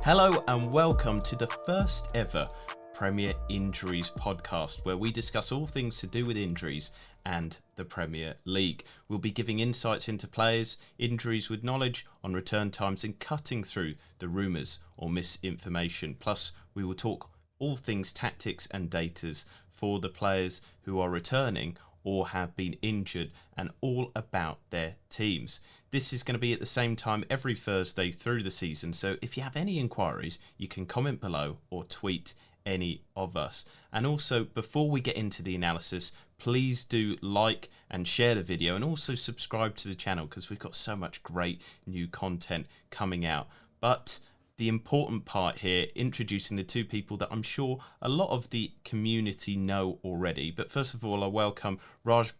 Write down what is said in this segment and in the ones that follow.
Hello and welcome to the first ever Premier Injuries podcast, where we discuss all things to do with injuries and the Premier League. We'll be giving insights into players, injuries with knowledge on return times, and cutting through the rumours or misinformation. Plus, we will talk all things tactics and datas for the players who are returning or have been injured, and all about their teams. This is going to be at the same time every Thursday through the season, so if you have any inquiries, you can comment below or tweet any of us. And also, before we get into the analysis, please do like and share the video, and also subscribe to the channel because we've got so much great new content coming out. But the important part here, introducing the two people that I'm sure a lot of the community know already. But first of all, I welcome Raj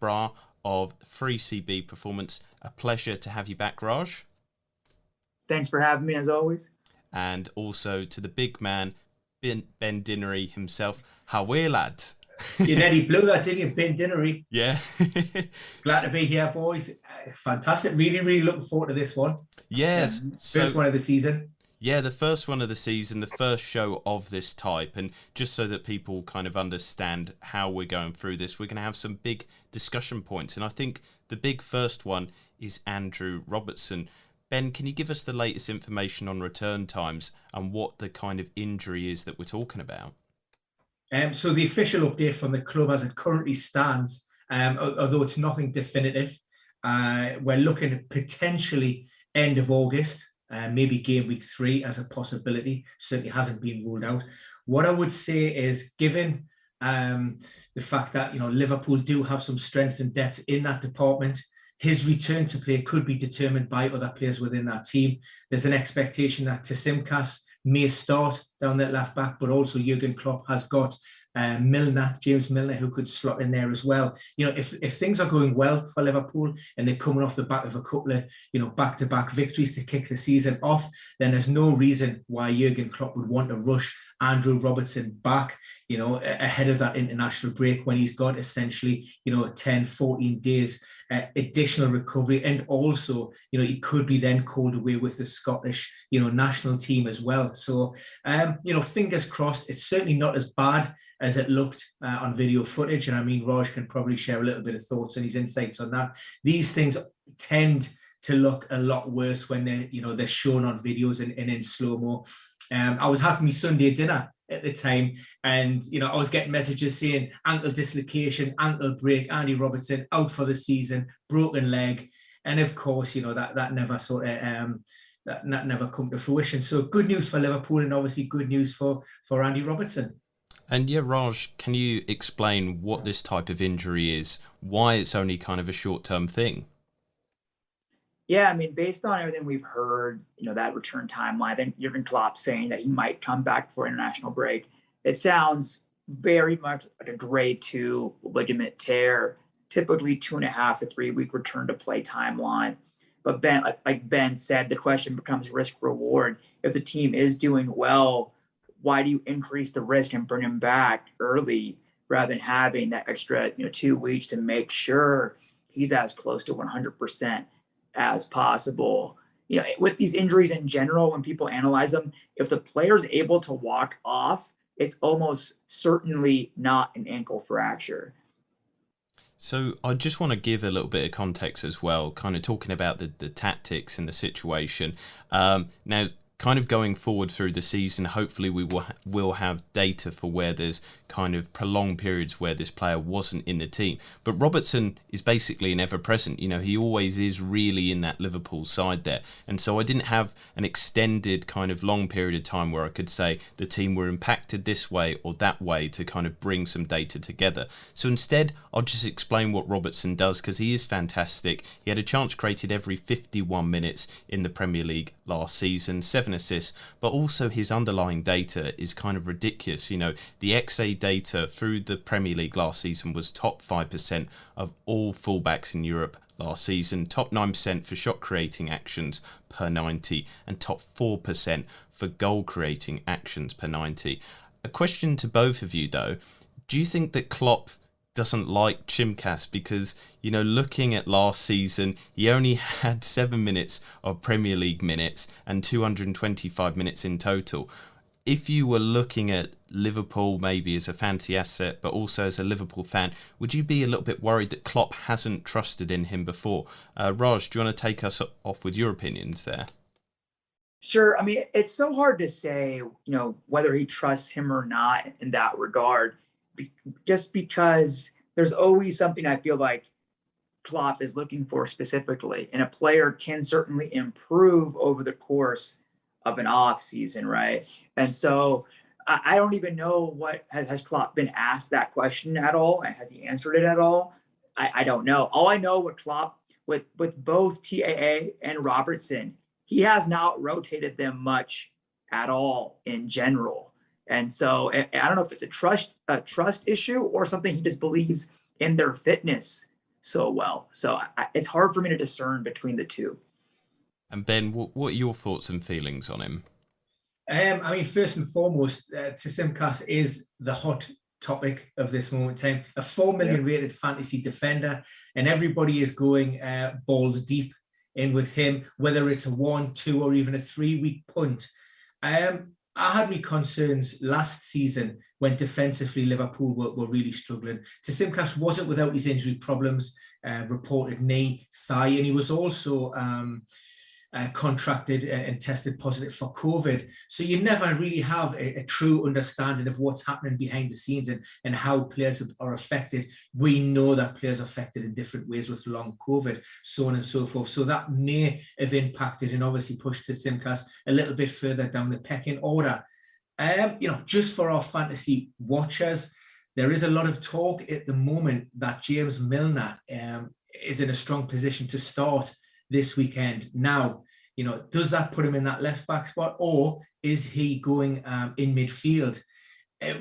of 3CB Performance. A pleasure to have you back, Raj. Thanks for having me, as always. And also to the big man, Ben Dinnery himself. How are you, lad? You nearly blew that, didn't you, Ben Dinnery? Yeah. Glad to be here, boys. Fantastic. Really looking forward to this one. Yes. First one of the season. Yeah, the first one of the season, the first show of this type. And just so that people kind of understand how we're going through this, we're going to have some big discussion points. And I think the big first one is Andrew Robertson. Ben, can you give us the latest information on return times and what the kind of injury is that we're talking about? So the official update from the club as it currently stands, although it's nothing definitive, we're looking at potentially end of August. Maybe game week 3 as a possibility. Certainly hasn't been ruled out. What I would say is, given the fact that Liverpool do have some strength and depth in that department, his return to play could be determined by other players within that team. There's an expectation that Tsimikas may start down that left back, but also Jurgen Klopp has got James Milner, who could slot in there as well. If things are going well for Liverpool and they're coming off the back of a couple of back-to-back victories to kick the season off, then there's no reason why Jurgen Klopp would want to rush Andrew Robertson back ahead of that international break, when he's got essentially 10-14 days additional recovery. And also he could be then called away with the Scottish national team as well. So fingers crossed. It's certainly not as bad as it looked on video footage. And I mean, Raj can probably share a little bit of thoughts and his insights on that. These things tend to look a lot worse when they're shown on videos and in slow-mo. I was having my Sunday dinner at the time, and I was getting messages saying ankle dislocation, ankle break, Andy Robertson out for the season, broken leg, and of course that never that never come to fruition. So good news for Liverpool, and obviously good news for Andy Robertson. And yeah, Raj, can you explain what this type of injury is, why it's only kind of a short-term thing? Yeah, I mean, based on everything we've heard, that return timeline, I think Jurgen Klopp saying that he might come back for international break, it sounds very much like a grade 2 ligament tear, typically 2.5 to 3 week return to play timeline. But Ben, like Ben said, the question becomes risk reward. If the team is doing well, why do you increase the risk and bring him back early rather than having that extra 2 weeks to make sure he's as close to 100% as possible? With these injuries in general, when people analyze them, if the player's able to walk off, it's almost certainly not an ankle fracture. So I just want to give a little bit of context as well, kind of talking about the tactics and the situation. Now, kind of going forward through the season, hopefully we will have data for where there's kind of prolonged periods where this player wasn't in the team. But Robertson is basically an ever-present. He always is really in that Liverpool side there. And so I didn't have an extended kind of long period of time where I could say the team were impacted this way or that way to kind of bring some data together. So instead, I'll just explain what Robertson does, because he is fantastic. He had a chance created every 51 minutes in the Premier League last season, 7 assists, but also his underlying data is kind of ridiculous. The XA data through the Premier League last season was top 5% of all fullbacks in Europe last season, top 9% for shot creating actions per 90, and top 4% for goal creating actions per 90. A question to both of you though, do you think that Klopp doesn't like Tsimikas because, looking at last season, he only had 7 minutes of Premier League minutes and 225 minutes in total. If you were looking at Liverpool maybe as a fantasy asset, but also as a Liverpool fan, would you be a little bit worried that Klopp hasn't trusted in him before? Raj, do you want to take us off with your opinions there? Sure. I mean, it's so hard to say, whether he trusts him or not in that regard, just because there's always something I feel like Klopp is looking for specifically, and a player can certainly improve over the course of an off season, right? And so I don't even know what has Klopp been asked that question at all, and has he answered it at all? I don't know. All I know with Klopp, with both TAA and Robertson, he has not rotated them much at all in general. And so I don't know if it's a trust issue or something he just believes in their fitness so well. So it's hard for me to discern between the two. And Ben, what are your thoughts and feelings on him? First and foremost, Tsimikas is the hot topic of this moment in time. A 4 million rated fantasy defender, and everybody is going balls deep in with him, whether it's a 1, 2, or even a 3-week punt. I had my concerns last season when defensively Liverpool were really struggling. Tsimikas wasn't without his injury problems, reported knee, thigh, and he was also contracted and tested positive for COVID. So you never really have a true understanding of what's happening behind the scenes and how players are affected. We know that players are affected in different ways with long COVID, so on and so forth. So that may have impacted and obviously pushed Tsimikas a little bit further down the pecking order. Just for our fantasy watchers, there is a lot of talk at the moment that James Milner is in a strong position to start this weekend. Now, does that put him in that left back spot, or is he going in midfield?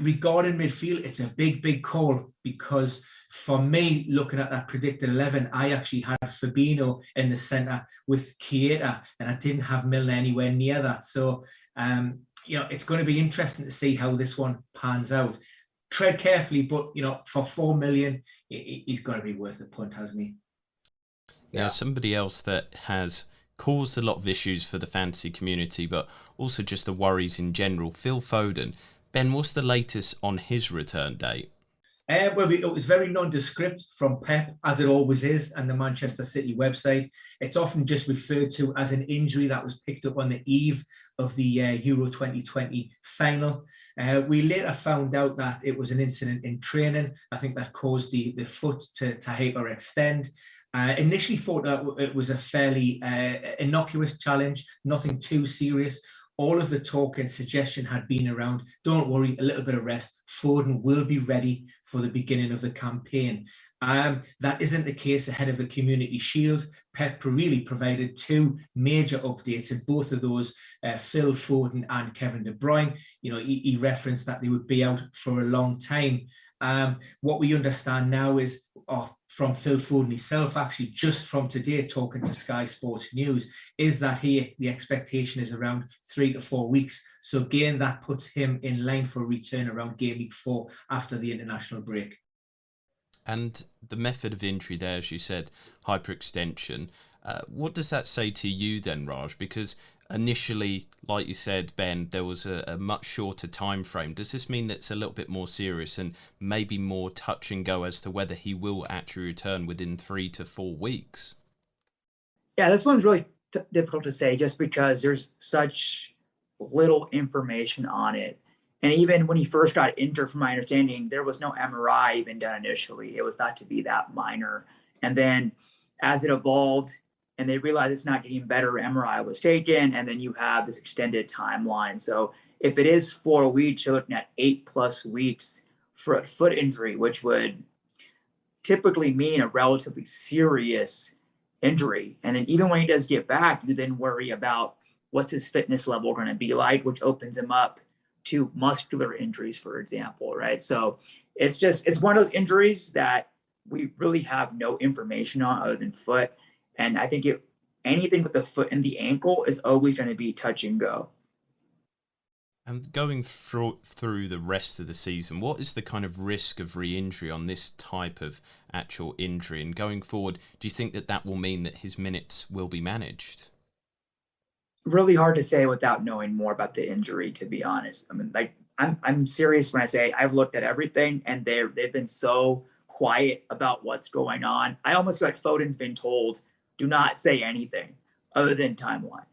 Regarding midfield, it's a big call, because for me, looking at that predicted 11, I actually had Fabinho in the centre with Keita, and I didn't have Milner anywhere near that. So, it's going to be interesting to see how this one pans out. Tread carefully, but, for 4 million, he's got to be worth the punt, hasn't he? Now, somebody else that has caused a lot of issues for the fantasy community, but also just the worries in general, Phil Foden. Ben, what's the latest on his return date? It was very nondescript from Pep, as it always is, and the Manchester City website. It's often just referred to as an injury that was picked up on the eve of the Euro 2020 final. We later found out that it was an incident in training. I think that caused the foot to hyperextend. Initially thought that it was a fairly innocuous challenge, nothing too serious. All of the talk and suggestion had been around, don't worry, a little bit of rest. Foden will be ready for the beginning of the campaign. That isn't the case ahead of the Community Shield. Pep really provided 2 major updates, and both of those, Phil Foden and Kevin De Bruyne, he referenced that they would be out for a long time. What we understand now is, from Phil Foden himself, actually, just from today, talking to Sky Sports News, is that the expectation is around 3 to 4 weeks. So again, that puts him in line for a return around Gameweek 4 after the international break. And the method of injury there, as you said, hyperextension. What does that say to you then, Raj? Because initially, like you said, Ben, there was a much shorter time frame. Does this mean that it's a little bit more serious and maybe more touch and go as to whether he will actually return within 3 to 4 weeks? Yeah, this one's really difficult to say, just because there's such little information on it. And even when he first got injured, from my understanding, there was no MRI even done initially. It was thought to be that minor. And then as it evolved and they realized it's not getting better, MRI was taken, and then you have this extended timeline. So if it is 4 weeks, you're looking at 8+ weeks for a foot injury, which would typically mean a relatively serious injury. And then even when he does get back, you then worry about what's his fitness level going to be like, which opens him up to muscular injuries, for example, right? So it's one of those injuries that we really have no information on other than foot. And I think anything with the foot and the ankle is always going to be touch and go. And going through the rest of the season, what is the kind of risk of re-injury on this type of actual injury? And going forward, do you think that will mean that his minutes will be managed? Really hard to say without knowing more about the injury, to be honest. I mean, like, I'm serious when I say I've looked at everything, and they've been so quiet about what's going on. I almost feel like Foden's been told, do not say anything other than timeline.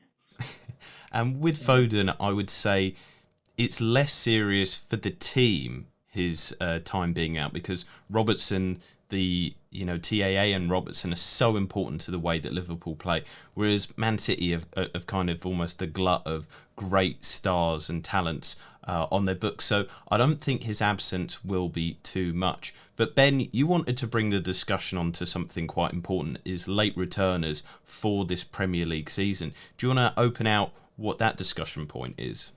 And with Foden, I would say it's less serious for the team, his time being out, because Robertson, TAA and Robertson are so important to the way that Liverpool play, whereas Man City have kind of almost a glut of great stars and talents on their books. So I don't think his absence will be too much. But Ben, you wanted to bring the discussion on to something quite important, is late returners for this Premier League season. Do you want to open out what that discussion point is?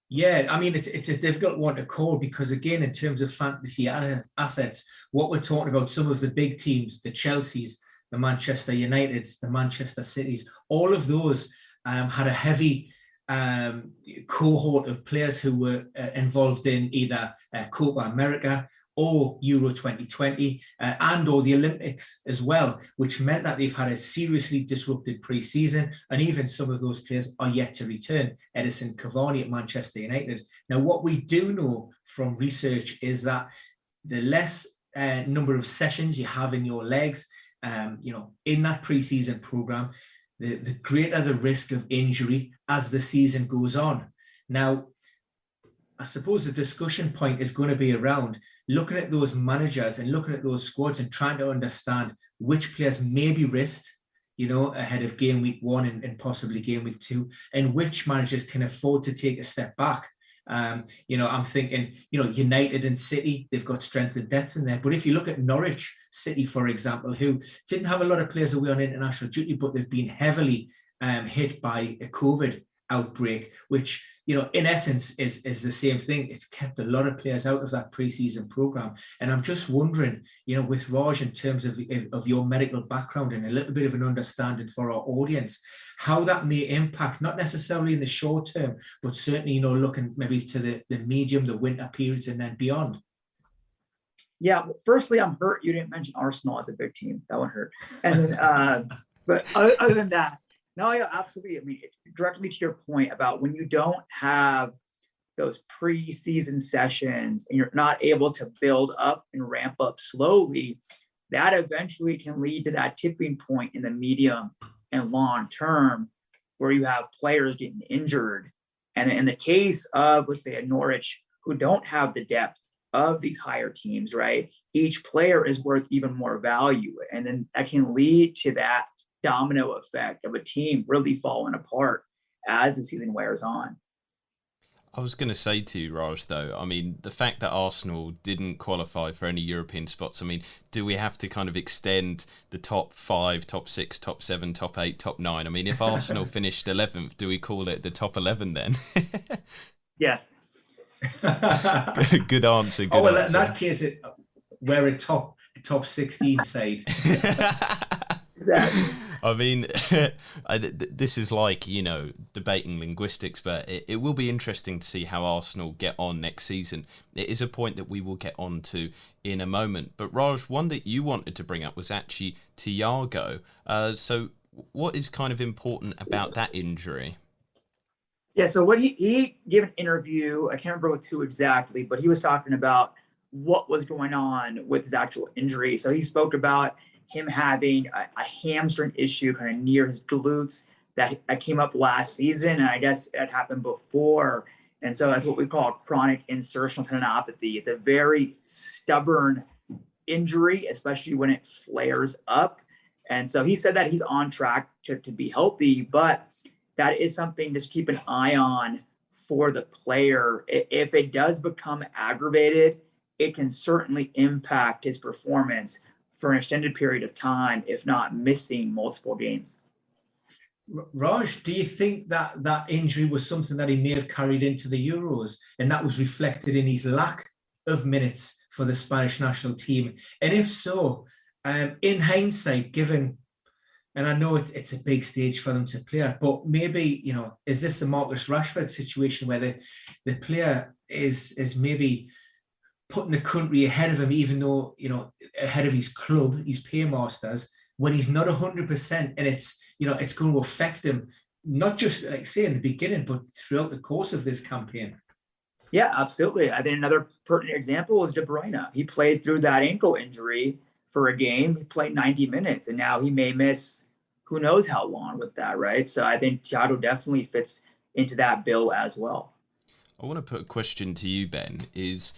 Yeah, I mean, it's a difficult one to call because, again, in terms of fantasy assets, what we're talking about, some of the big teams, the Chelseas, the Manchester Uniteds, the Manchester Cities, all of those had a heavy cohort of players who were involved in either Copa America or Euro 2020 and or the Olympics as well, which meant that they've had a seriously disrupted pre-season, and even some of those players are yet to return. Edison Cavani at Manchester United. Now, what we do know from research is that the less number of sessions you have in your legs, in that pre-season program, the greater the risk of injury as the season goes on. Now, I suppose the discussion point is going to be around looking at those managers and looking at those squads and trying to understand which players may be risked, ahead of game week 1 and possibly game week 2, and which managers can afford to take a step back. I'm thinking, United and City, they've got strength and depth in there. But if you look at Norwich City, for example, who didn't have a lot of players away on international duty, but they've been heavily hit by a COVID outbreak, which, in essence is the same thing. It's kept a lot of players out of that pre-season program. And I'm just wondering, with Raj, in terms of your medical background and a little bit of an understanding for our audience, how that may impact, not necessarily in the short term, but certainly, looking maybe to the medium, the winter periods and then beyond. Yeah, firstly, I'm hurt you didn't mention Arsenal as a big team. That one hurt. And then, but other than that, no, yeah, absolutely. I mean, directly to your point about when you don't have those pre-season sessions and you're not able to build up and ramp up slowly, that eventually can lead to that tipping point in the medium and long term where you have players getting injured. And in the case of, let's say, a Norwich who don't have the depth of these higher teams, right? Each player is worth even more value. And then that can lead to that domino effect of a team really falling apart as the season wears on. I was going to say to you, Raj, though, I mean, the fact that Arsenal didn't qualify for any European spots, I mean, do we have to kind of extend the top 5, top 6, top 7, top 8, top 9? I mean, if Arsenal finished 11th, do we call it the top 11 then? Yes. Good answer. Good well, answer. In that case, we're a top 16 side. Exactly. I mean, this is like, debating linguistics, but it will be interesting to see how Arsenal get on next season. It is a point that we will get on to in a moment. But Raj, one that you wanted to bring up was actually Thiago. So what is kind of important about that injury? Yeah, so what he gave an interview, I can't remember with who exactly, but he was talking about what was going on with his actual injury. So he spoke about him having a hamstring issue kind of near his glutes that came up last season. And I guess it happened before. And so that's what we call chronic insertional tendinopathy. It's a very stubborn injury, especially when it flares up. And so he said that he's on track to be healthy, but that is something to keep an eye on for the player. If it does become aggravated, it can certainly impact his performance for an extended period of time, if not missing multiple games. Raj, do you think that injury was something that he may have carried into the Euros, and that was reflected in his lack of minutes for the Spanish national team? And if so, in hindsight, given And I know it's a big stage for them to play at, but maybe, is this the Marcus Rashford situation where the player is maybe putting the country ahead of him, even though, ahead of his club, his paymasters, when he's not 100%, and it's going to affect him, not just, like say, in the beginning, but throughout the course of this campaign. Yeah, absolutely. I think another pertinent example is De Bruyne. He played through that ankle injury for a game. He played 90 minutes, and now he may miss who knows how long with that, right? So I think Thiago definitely fits into that bill as well. I want to put a question to you, Ben, is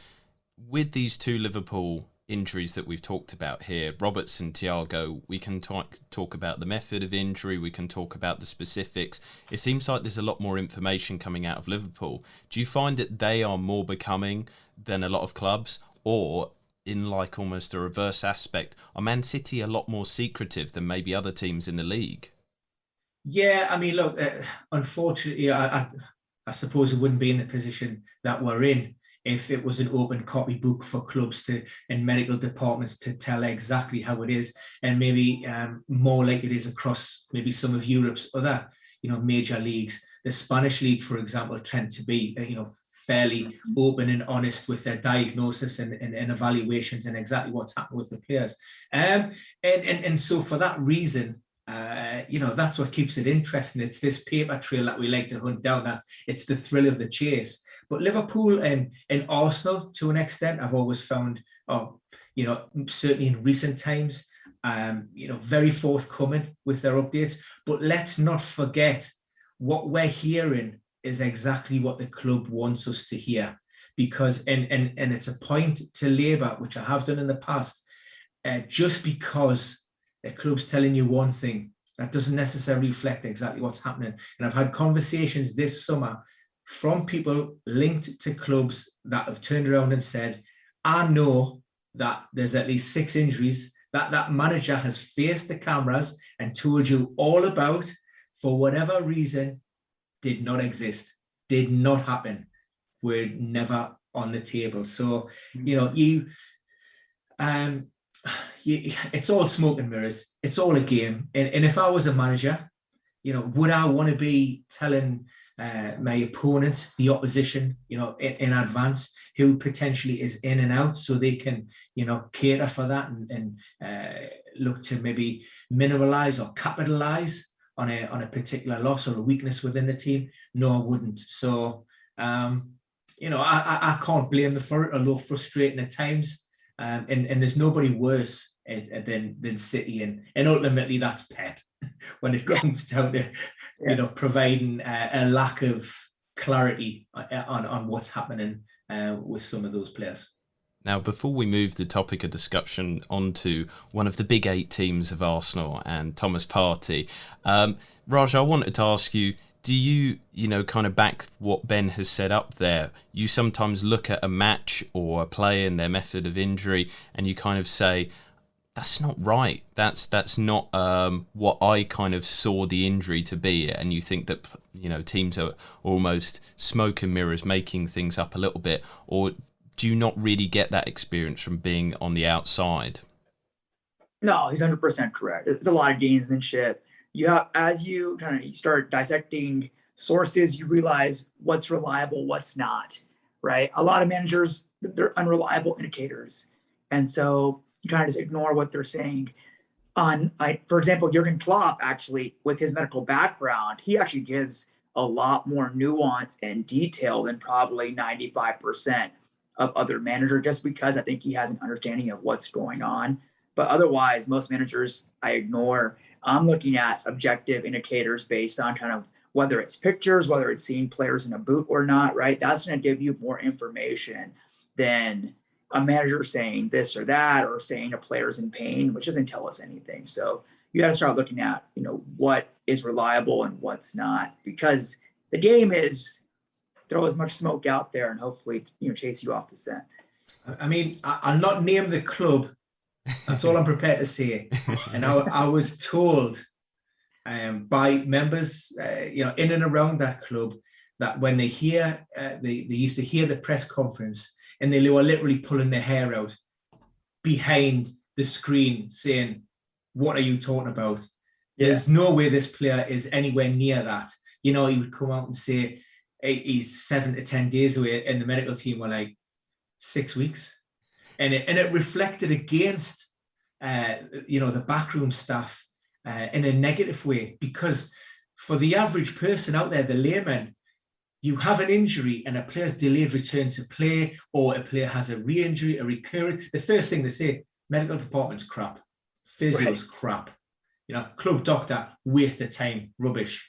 with these two Liverpool injuries that we've talked about here, Robertson, Thiago, we can talk about the method of injury, we can talk about the specifics. It seems like there's a lot more information coming out of Liverpool. Do you find that they are more becoming than a lot of clubs, or in like almost a reverse aspect, are Man City a lot more secretive than maybe other teams in the league? Yeah, I mean, look, unfortunately, I suppose it wouldn't be in the position that we're in if it was an open copybook for clubs and medical departments to tell exactly how it is, and maybe more like it is across maybe some of Europe's other, major leagues. The Spanish league, for example, tend to be, fairly open and honest with their diagnosis and evaluations and exactly what's happened with the players. And so for that reason, that's what keeps it interesting. It's this paper trail that we like to hunt down. It's the thrill of the chase. But Liverpool and Arsenal, to an extent, I've always found, certainly in recent times, very forthcoming with their updates. But let's not forget what we're hearing is exactly what the club wants us to hear, because and it's a point to labour, which I have done in the past. Just because the club's telling you one thing, that doesn't necessarily reflect exactly what's happening. And I've had conversations this summer from people linked to clubs that have turned around and said, I know that there's at least 6 injuries that manager has faced the cameras and told you all about, for whatever reason, did not exist, did not happen, were never on the table. So, it's all smoke and mirrors. It's all a game. And if I was a manager, would I want to be telling my opponents, the opposition, in advance, who potentially is in and out, so they can, cater for that and look to maybe minimalize or capitalize on a particular loss or a weakness within the team? No, I wouldn't. So, I can't blame them for it, although frustrating at times. And there's nobody worse than City, and ultimately that's Pep when it comes down to providing a lack of clarity on what's happening with some of those players. Now, before we move the topic of discussion onto one of the big 8 teams of Arsenal and Thomas Partey, Raj, I wanted to ask you, do you, kind of back what Ben has set up there? You sometimes look at a match or a player and their method of injury and you kind of say, that's not right. That's not what I kind of saw the injury to be. And you think that, teams are almost smoke and mirrors, making things up a little bit, or do you not really get that experience from being on the outside? No, he's 100% correct. It's a lot of gamesmanship. As you start dissecting sources, you realize what's reliable, what's not, right? A lot of managers, they're unreliable indicators. And so you kind of just ignore what they're saying. For example, Jurgen Klopp, actually, with his medical background, he actually gives a lot more nuance and detail than probably 95% of other managers, just because I think he has an understanding of what's going on. But otherwise, most managers I ignore. I'm looking at objective indicators based on kind of whether it's pictures, whether it's seeing players in a boot or not, right? That's going to give you more information than a manager saying this or that, or saying a player's in pain, which doesn't tell us anything. So you got to start looking at, what is reliable and what's not, because the game is throw as much smoke out there and hopefully, chase you off the scent. I mean, I'll not name the club. That's all I'm prepared to say. And I was told by members, in and around that club, that when they hear, they used to hear the press conference and they were literally pulling their hair out behind the screen saying, what are you talking about? There's no way this player is anywhere near that. He would come out and say he's 7 to 10 days away, and the medical team were like 6 weeks. And it reflected against, the backroom staff in a negative way, because for the average person out there, the layman, you have an injury and a player's delayed return to play, or a player has a re-injury, a recurrent. The first thing they say, medical department's crap, physio's crap. Club doctor, waste of time, rubbish.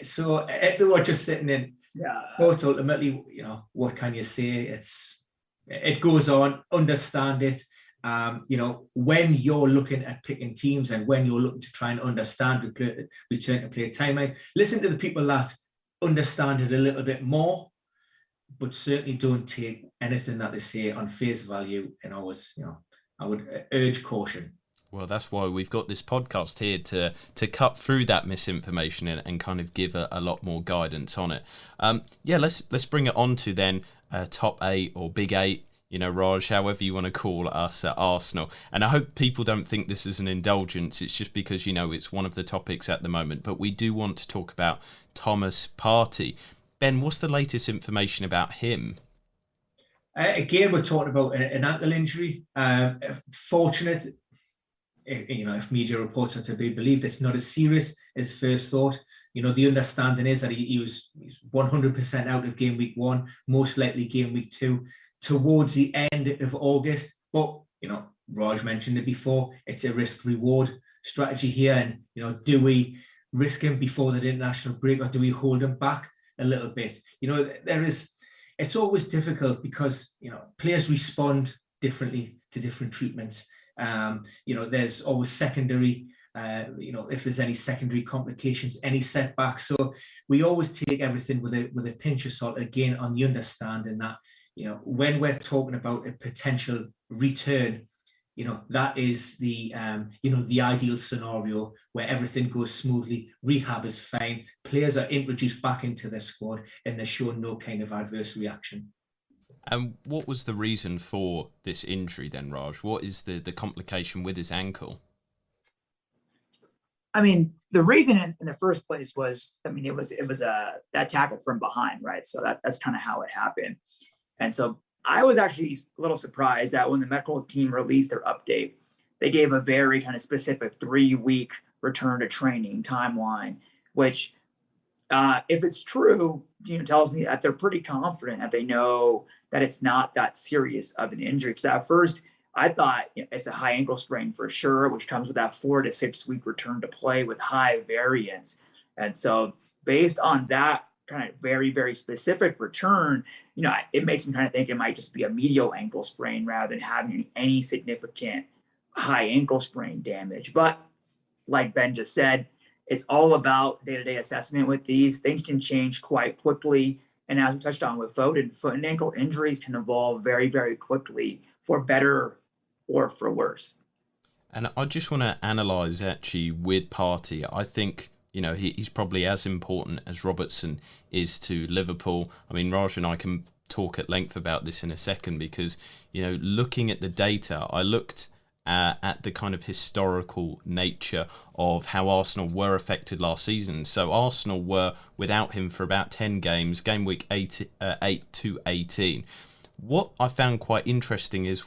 So they were just sitting in. Yeah. But ultimately, what can you say? It goes on. Understand it. When you're looking at picking teams and when you're looking to try and understand return to play timelines, listen to the people that understand it a little bit more, but certainly don't take anything that they say on face value. And I would urge caution. Well, that's why we've got this podcast here to cut through that misinformation and kind of give a lot more guidance on it. Let's bring it on to then top 8 or big 8, Raj, however you want to call us at Arsenal. And I hope people don't think this is an indulgence. It's just because, it's one of the topics at the moment. But we do want to talk about Thomas Partey. Ben, what's the latest information about him? Again, we're talking about an ankle injury. Fortunate, if media reports are to be believed, it's not as serious as first thought. The understanding is that he's 100% out of game week 1, most likely game week 2, towards the end of August. But, Raj mentioned it before, it's a risk-reward strategy here. And, do we risk him before the international break, or do we hold him back a little bit? It's always difficult because, players respond differently to different treatments. There's always secondary, if there's any secondary complications, any setbacks. So we always take everything with a pinch of salt, again, on the understanding that, when we're talking about a potential return, that is the ideal scenario where everything goes smoothly, rehab is fine, players are introduced back into their squad, and they're shown no kind of adverse reaction. And what was the reason for this injury then, Raj? What is the complication with his ankle? I mean, the reason in the first place was, it was that tackle from behind, right? So that's kind of how it happened. And so I was actually a little surprised that when the medical team released their update, they gave a very kind of specific 3-week return to training timeline, which if it's true, tells me that they're pretty confident that they know that it's not that serious of an injury. Because at first I thought it's a high ankle sprain for sure, which comes with that 4 to 6 week return to play with high variance. And so based on that kind of very, very specific return, it makes me kind of think it might just be a medial ankle sprain rather than having any significant high ankle sprain damage. But like Ben just said, it's all about day-to-day assessment with these. Things can change quite quickly. And as we touched on with Foden, foot and ankle injuries can evolve very, very quickly, for better or for worse. And I just want to analyse actually with Partey. I think, he's probably as important as Robertson is to Liverpool. I mean, Raj and I can talk at length about this in a second because, looking at the data, I looked at the kind of historical nature of how Arsenal were affected last season. So Arsenal were without him for about 10 games, game week 8 to 18. What I found quite interesting is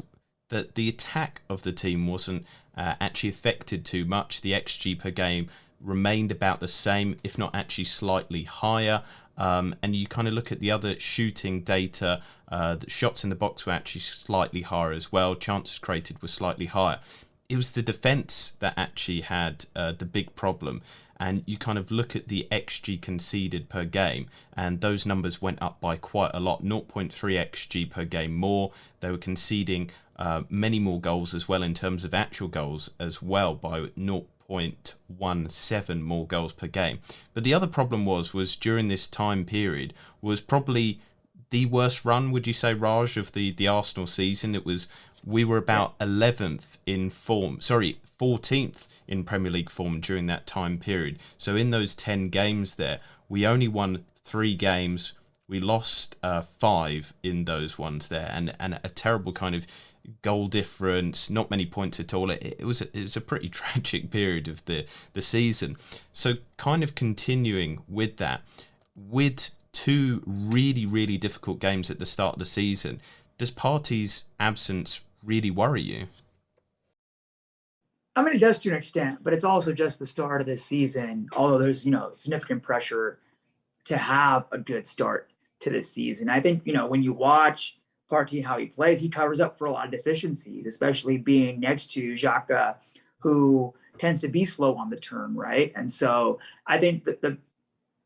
that the attack of the team wasn't actually affected too much. The XG per game remained about the same, if not actually slightly higher. And you kind of look at the other shooting data, the shots in the box were actually slightly higher as well. Chances created were slightly higher. It was the defence that actually had the big problem. And you kind of look at the XG conceded per game, and those numbers went up by quite a lot, 0.3 XG per game more. They were conceding many more goals as well in terms of actual goals as well, by 0.17 more goals per game. But the other problem was during this time period was probably the worst run, would you say, Raj, of the Arsenal season. We were about 11th in form, 14th in Premier League form during that time period. So in those 10 games there, we only won 3 games We lost 5 in those ones there, and a terrible kind of goal difference, not many points at all. It was a pretty tragic period of the season. So kind of continuing with that, with 2 really, really difficult games at the start of the season, does Partey's absence really worry you? I mean, it does to an extent, but it's also just the start of this season. Although there's, significant pressure to have a good start to this season. I think, when you watch Partey and how he plays, he covers up for a lot of deficiencies, especially being next to Xhaka, who tends to be slow on the turn, right? And so I think that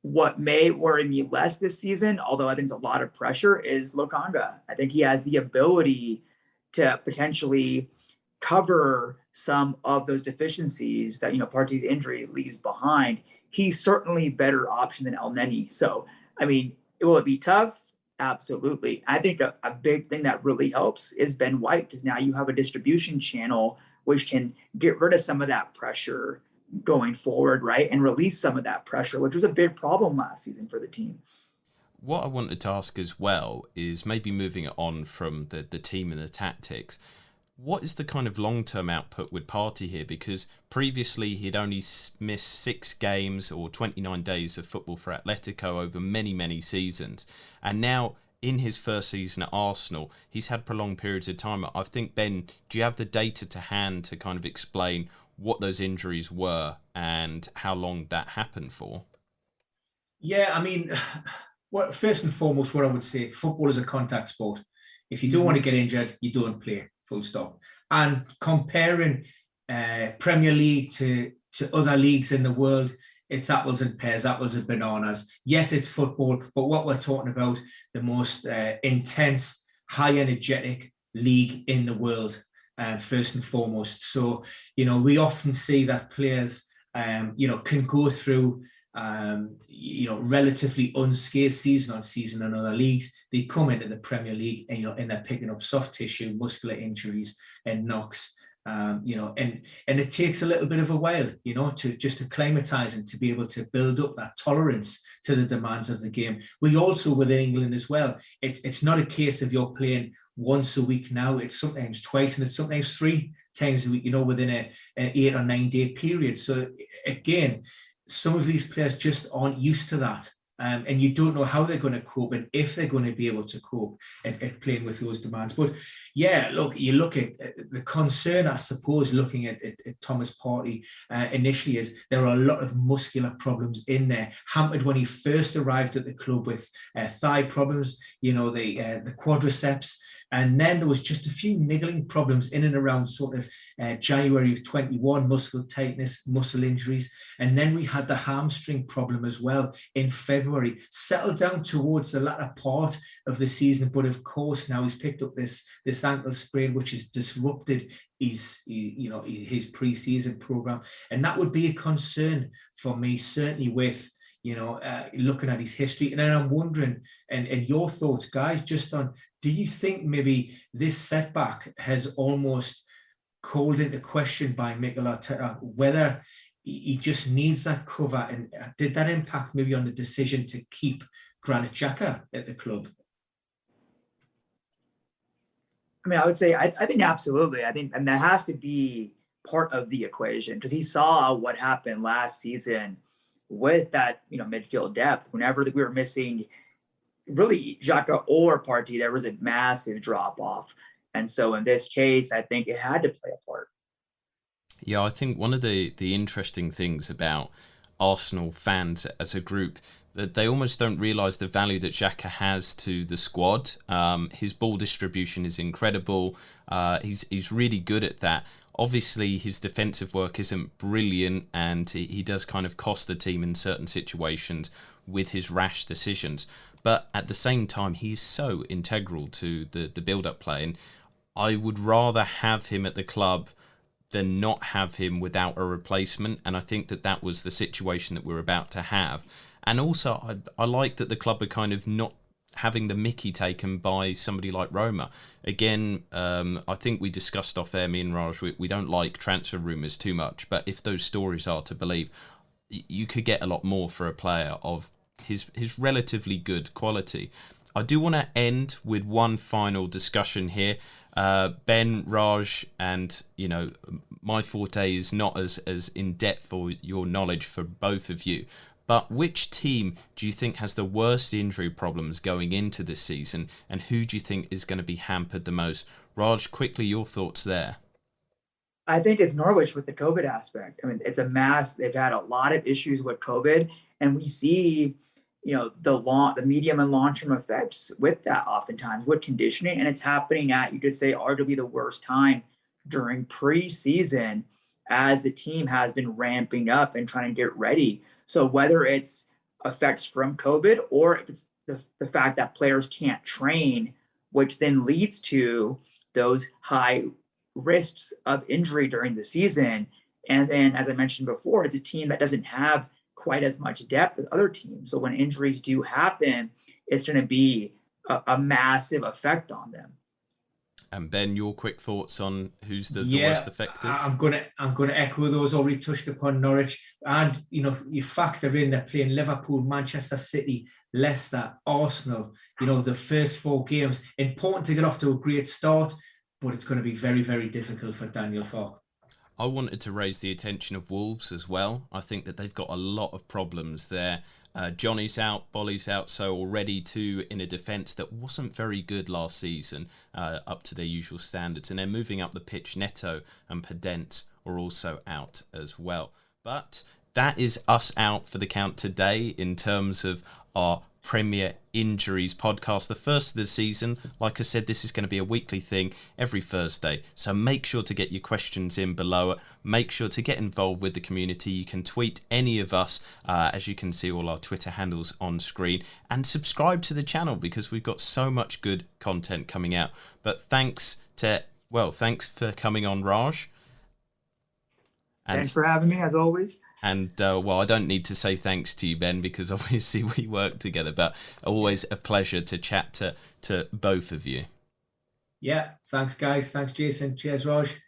what may worry me less this season, although I think there's a lot of pressure, is Lokanga. I think he has the ability to potentially cover some of those deficiencies that, Partey's injury leaves behind. He's certainly a better option than El Neni. So, I mean, will it be tough? Absolutely. I think a big thing that really helps is Ben White, because now you have a distribution channel which can get rid of some of that pressure going forward, right? And release some of that pressure, which was a big problem last season for the team. What I wanted to ask as well is maybe moving it on from the team and the tactics. What is the kind of long-term output with Partey here? Because previously he'd only missed 6 games or 29 days of football for Atletico over many, many seasons. And now in his first season at Arsenal, he's had prolonged periods of time. I think, Ben, do you have the data to hand to kind of explain what those injuries were and how long that happened for? Yeah, I mean, first and foremost, what I would say, football is a contact sport. If you don't want to get injured, you don't play. Full stop. And comparing Premier League to other leagues in the world, it's apples and pears, apples and bananas. Yes, it's football, but what we're talking about, the most intense, high energetic league in the world, first and foremost. So, we often see that players, can go through relatively unscathed season on season in other leagues. They come into the Premier League and they're picking up soft tissue, muscular injuries and knocks, and it takes a little bit of a while, to acclimatise and to be able to build up that tolerance to the demands of the game. We also, within England as well, it's not a case of you're playing once a week now. It's sometimes twice and it's sometimes 3 times a week, within an 8 or 9 day period. So again, some of these players just aren't used to that. And you don't know how they're going to cope and if they're going to be able to cope at playing with those demands. But yeah, you look at the concern, I suppose, looking at Thomas Partey initially is there are a lot of muscular problems in there. Hampered when he first arrived at the club with thigh problems, the quadriceps. And then there was just a few niggling problems in and around sort of January of 21, muscle tightness, muscle injuries. And then we had the hamstring problem as well in February, settled down towards the latter part of the season. But of course, now he's picked up this ankle sprain, which has disrupted his pre-season program. And that would be a concern for me, certainly with looking at his history. And then I'm wondering, and your thoughts, guys, just on, do you think maybe this setback has almost called into question by Mikel Arteta whether he just needs that cover? And did that impact maybe on the decision to keep Granit Xhaka at the club? I mean, I would say, I think absolutely. I think, and that has to be part of the equation, because he saw what happened last season with that, midfield depth. Whenever we were missing really Xhaka or Partey, there was a massive drop off. And so in this case, I think it had to play a part. Yeah, I think one of the interesting things about Arsenal fans as a group, that they almost don't realise the value that Xhaka has to the squad. His ball distribution is incredible. He's really good at that. Obviously, his defensive work isn't brilliant, and he does kind of cost the team in certain situations with his rash decisions. But at the same time, he's so integral to the build-up play, and I would rather have him at the club than not have him without a replacement. And I think that was the situation that we're about to have. And also, I like that the club are kind of not having the mickey taken by somebody like Roma. Again, I think we discussed off air, me and Raj, we don't like transfer rumours too much, but if those stories are to believe, you could get a lot more for a player of his relatively good quality. I do want to end with one final discussion here. Ben, Raj, and my forte is not as in depth for your knowledge for both of you. But which team do you think has the worst injury problems going into this season, and who do you think is going to be hampered the most? Raj, quickly, your thoughts there. I think it's Norwich with the COVID aspect. I mean, it's a mass. They've had a lot of issues with COVID, and we see, the medium and long-term effects with that oftentimes with conditioning, and it's happening at, you could say, arguably the worst time during preseason as the team has been ramping up and trying to get ready. So whether it's effects from COVID or if it's the fact that players can't train, which then leads to those high risks of injury during the season. And then, as I mentioned before, it's a team that doesn't have quite as much depth as other teams. So when injuries do happen, it's going to be a massive effect on them. And Ben, your quick thoughts on who's the worst affected? I'm gonna echo those already touched upon. Norwich, and you factor in they're playing Liverpool, Manchester City, Leicester, Arsenal. The first 4 games, important to get off to a great start, but it's going to be very, very difficult for Daniel Farke. I wanted to raise the attention of Wolves as well. I think that they've got a lot of problems there. Johnny's out, Bolly's out, so already two in a defence that wasn't very good last season, up to their usual standards. And then moving up the pitch, Neto and Pedent are also out as well. But that is us out for the count today in terms of our Premier Injuries podcast, the first of the season. Like I said, this is going to be a weekly thing every Thursday, so make sure to get your questions in below. Make sure to get involved with the community. You can tweet any of us, as you can see all our Twitter handles on screen, and subscribe to the channel because we've got so much good content coming out. But thanks for coming on, Raj. And thanks for having me, as always. And, I don't need to say thanks to you, Ben, because obviously we work together, but always a pleasure to chat to both of you. Yeah, thanks, guys. Thanks, Jason. Cheers, Raj.